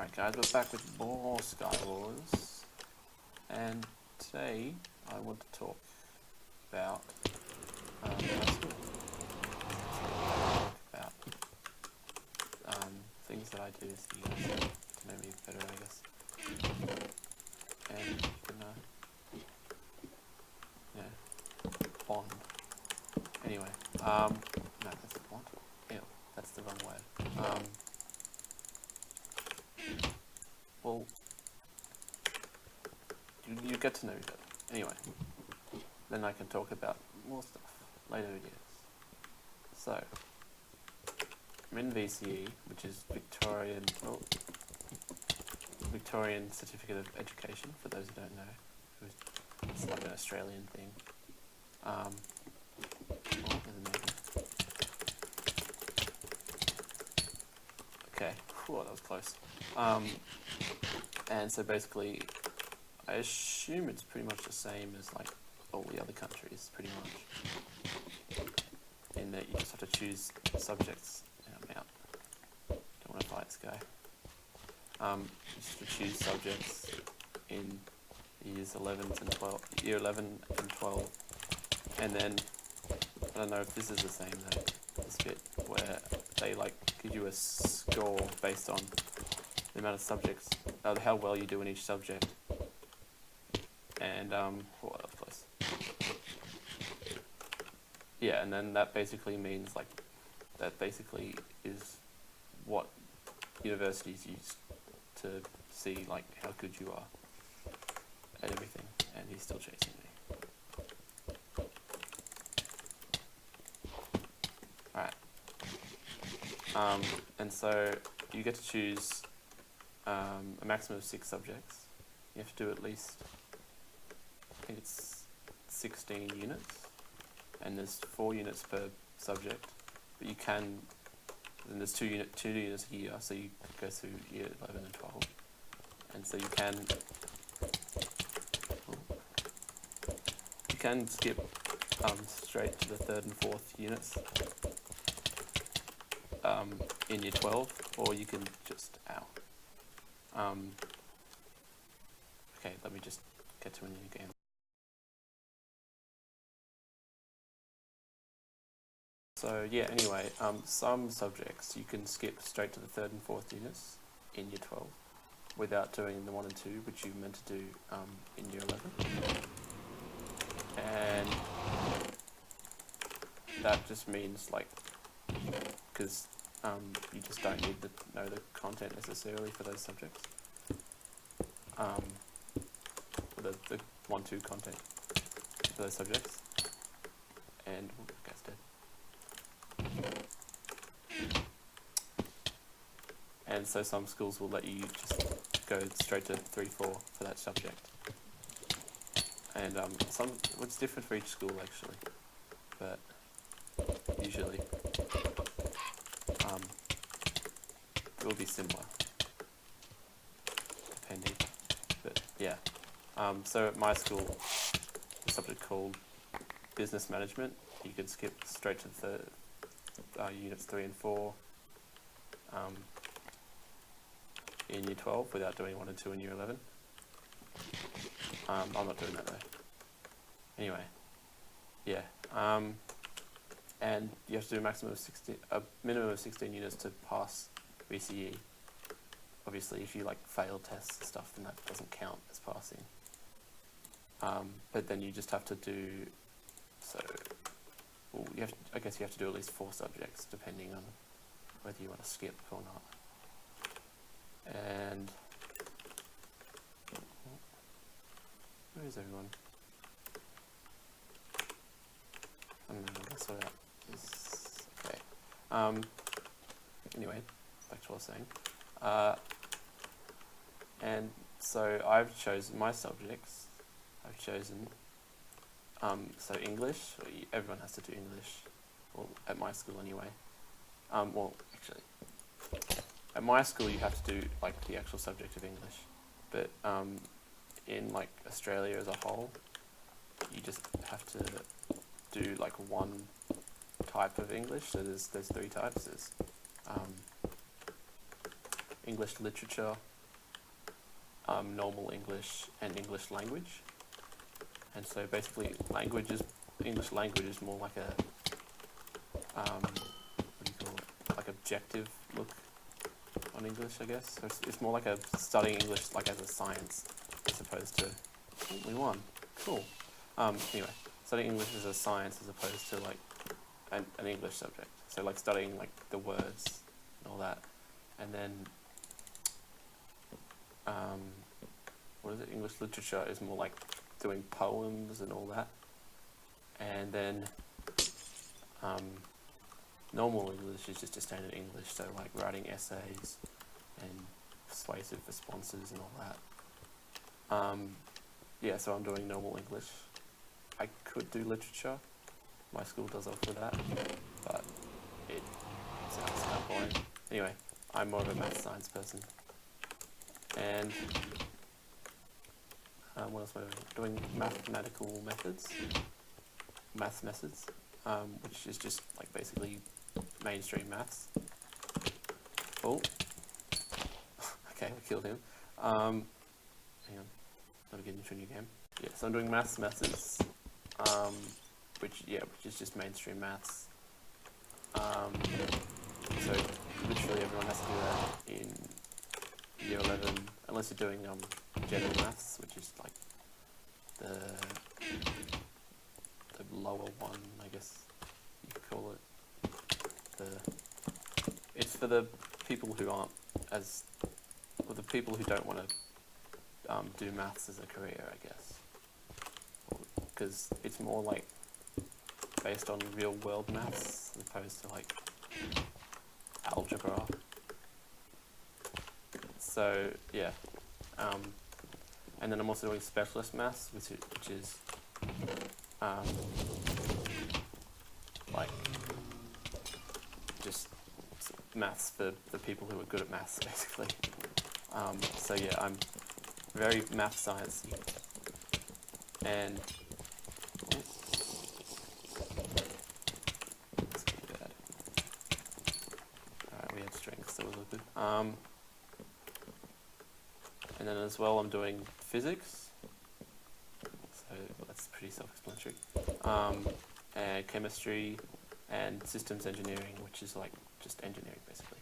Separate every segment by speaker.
Speaker 1: Alright guys, we're back with more Skywars, and today I want to talk about things that I do so you guys get to know me better, I guess. And you can, bond. Anyway, no, that's the bond. Ew, that's the wrong word. Well, you get to know each other. Anyway, then I can talk about more stuff later videos. So, I'm in VCE, which is Victorian Certificate of Education, for those who don't know. It's like an Australian thing. Okay, whew, that was close. And so basically, I assume it's pretty much the same as like all the other countries, pretty much. In that you just have to choose subjects. I'm out. Don't want to fight this guy. You just have to choose subjects in years 11 and 12, year 11 and 12, and then I don't know if this is the same though. This bit where they like give you a score based on the amount of subjects, how well you do in each subject, and what else, close. Yeah, and then that basically means like that basically is what universities use to see like how good you are at everything. And he's still chasing me. Alright. And so you get to choose a maximum of 6 subjects. You have to do at least, I think it's 16 units, and there's 4 units per subject, but you can, and there's 2 units a year, so you go through year 11 and 12, and so you can skip straight to the 3rd and 4th units in year 12, or you can just, okay, let me just get to a new game. So yeah, anyway, some subjects you can skip straight to the 3rd and 4th units in year 12 without doing the 1 and 2, which you meant to do in year 11. And that just means like, because you just don't need to know the content necessarily for those subjects. For the 1-2 content for those subjects. And that guy's dead. And so some schools will let you just go straight to 3-4 for that subject. And it's different for each school actually, but usually it will be similar, depending. But yeah, so at my school, a subject called Business Management, you could skip straight to the units 3 and 4 in year 12 without doing 1 and 2 in year 11. I'm not doing that though. Anyway, yeah, and you have to do a minimum of 16 units to pass VCE. Obviously, if you like fail tests and stuff, then that doesn't count as passing. But then you just have to do, I guess you have to do at least 4 subjects, depending on whether you want to skip or not. And where is everyone? I don't know, that's what that is. Okay. Anyway, back to what I was saying. And so I've chosen my subjects. I've chosen, so English, everyone has to do English, well, at my school anyway. Well, actually, at my school you have to do like the actual subject of English, but in like Australia as a whole, you just have to do like one type of English. So there's 3 types. There's English literature, normal English, and English language. And so basically, English language is more like a what do you call it? Like objective look on English, I guess. So it's more like studying English like as a science, as opposed to we won. Cool. Anyway, studying English as a science as opposed to like an English subject. So like studying like the words and all that, and then what is it? English literature is more like doing poems and all that, and then normal English is just a standard English, so like writing essays and persuasive responses and all that. Yeah, so I'm doing normal English. I could do literature. My school does offer that, but it sounds kind of boring. Anyway, I'm more of a math science person. And what else am I doing? Doing mathematical methods, which is just like basically mainstream maths. Oh, okay, I killed him. Hang on, let me get into a new game. Yeah, so I'm doing maths methods, which is just mainstream maths. So literally everyone has to do that in year 11, unless you're doing general maths, which is like the lower one, I guess you could call it. It's for the people who aren't the people who don't want to do maths as a career, I guess, because it's more like based on real world maths as opposed to like algebra. So yeah, and then I'm also doing specialist maths, which is like just maths for the people who are good at maths, basically. So yeah, I'm very math sciencey, and that's pretty bad. Alright, we had strength, so it was all good. And then as well, I'm doing physics, so that's pretty self-explanatory. And chemistry and systems engineering, which is like just engineering basically.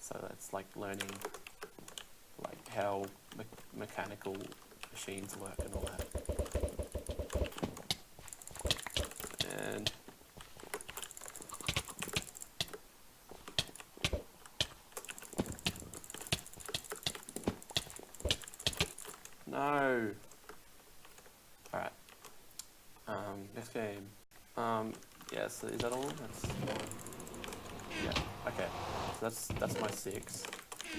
Speaker 1: So that's like learning like how mechanical machines work and all that. And no. Alright. Next game. Yeah, so is that all? Yeah, okay. So that's my 6.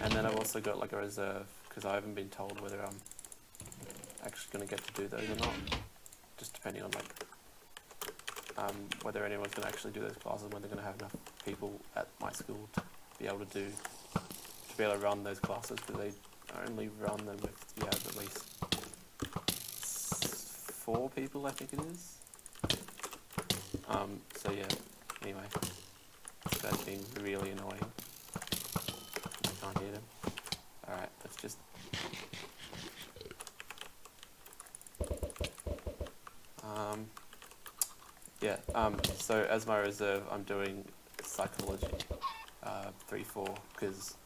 Speaker 1: And then I've also got like a reserve, because I haven't been told whether I'm actually going to get to do those or not. Just depending on like whether anyone's going to actually do those classes, when they're going to have enough people at my school to be able to run those classes, because they only run them if you have at least 4 people, I think it is. So yeah, anyway, that's being really annoying. I can't hear them. Alright, let's just... so as my reserve, I'm doing psychology 3-4, because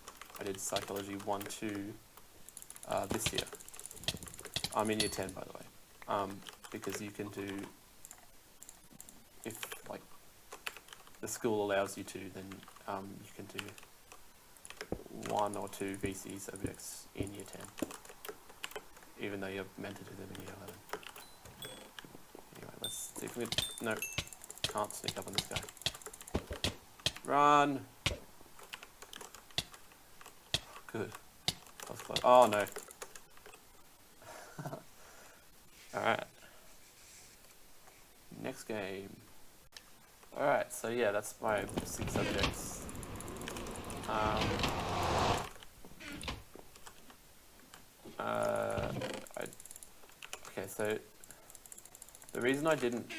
Speaker 1: I did psychology 1-2 this year. I'm in year 10, by the way, because you can do, if like the school allows you to, then you can do 1 or 2 VCE subjects in year 10, even though you're meant to do them in year 11. Anyway, let's see if we can... No, can't sneak up on this guy. Run! Good. That was close. Oh no. Alright. Next game. Alright, so yeah, that's my 6 subjects. Okay, so the reason I didn't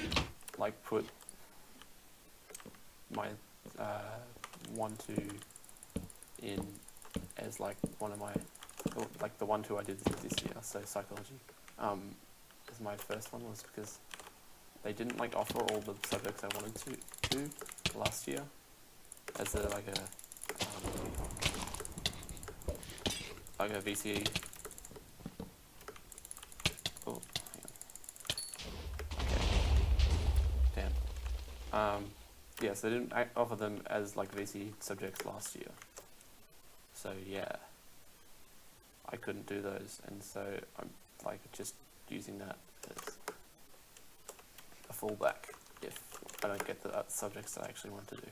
Speaker 1: like put my 1-2 in as like one of my, like the 1-2 I did this year, so psychology, as my first one was because they didn't like offer all the subjects I wanted to do last year as a VCE. Oh, hang on. Okay. Damn. Yeah, so they didn't offer them as like VCE subjects last year. So yeah, I couldn't do those, and so I'm like just using that as a fallback if I don't get the subjects that I actually want to do.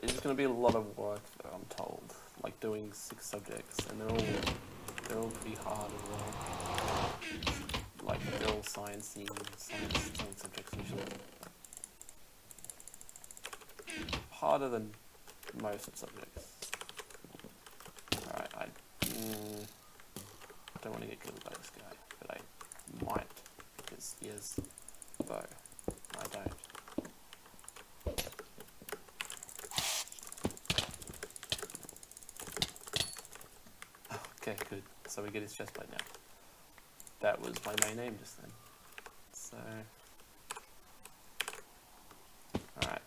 Speaker 1: It's going to be a lot of work, though, I'm told. Like doing 6 subjects, and they're all pretty hard as well. Like they're all science subjects usually. Harder than most subjects. Alright, I don't want to get killed by this guy, but I might because he has a bow. I don't. Okay, good. So we get his chestplate now. That was my main aim just then. So, alright.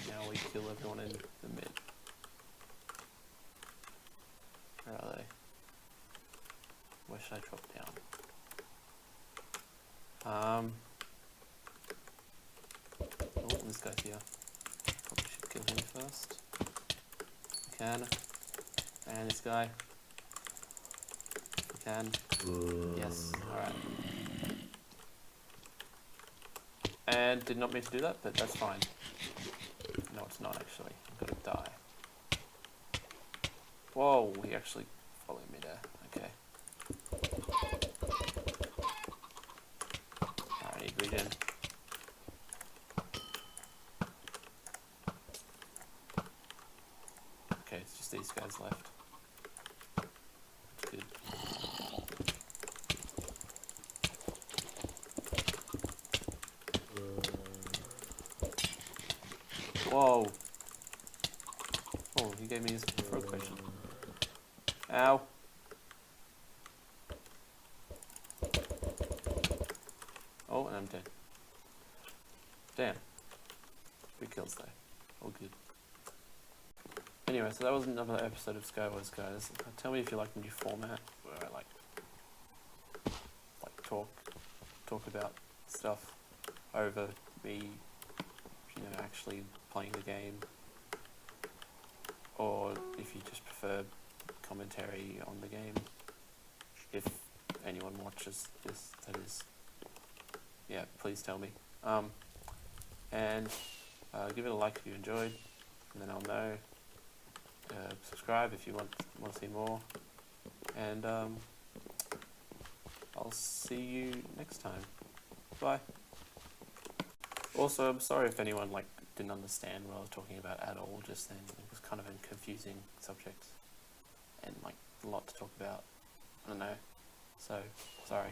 Speaker 1: Now we kill everyone in the mid. Where are they? Where should I drop down? Oh, this guy's here. Probably should kill him first. We can. And this guy. We can. Yes, alright. And did not mean to do that, but that's fine. No, it's not actually. I'm gonna die. Whoa, he actually followed me there. Okay. I need regen. Okay, it's just these guys left. That's good. Whoa. Oh, he gave me his throat potion. Ow. Oh, and I'm dead. Damn. 3 kills though. All good. Anyway, so that was another episode of Skywars, guys. Tell me if you like the new format where I like talk about stuff over me, actually playing the game, or if you just prefer commentary on the game. If anyone watches this, that is, yeah, please tell me. And give it a like if you enjoyed, and then I'll know. Subscribe if you want to see more, and I'll see you next time. Bye. Also, I'm sorry if anyone didn't understand what I was talking about at all just then. It was kind of a confusing subject and a lot to talk about. I don't know. So, sorry.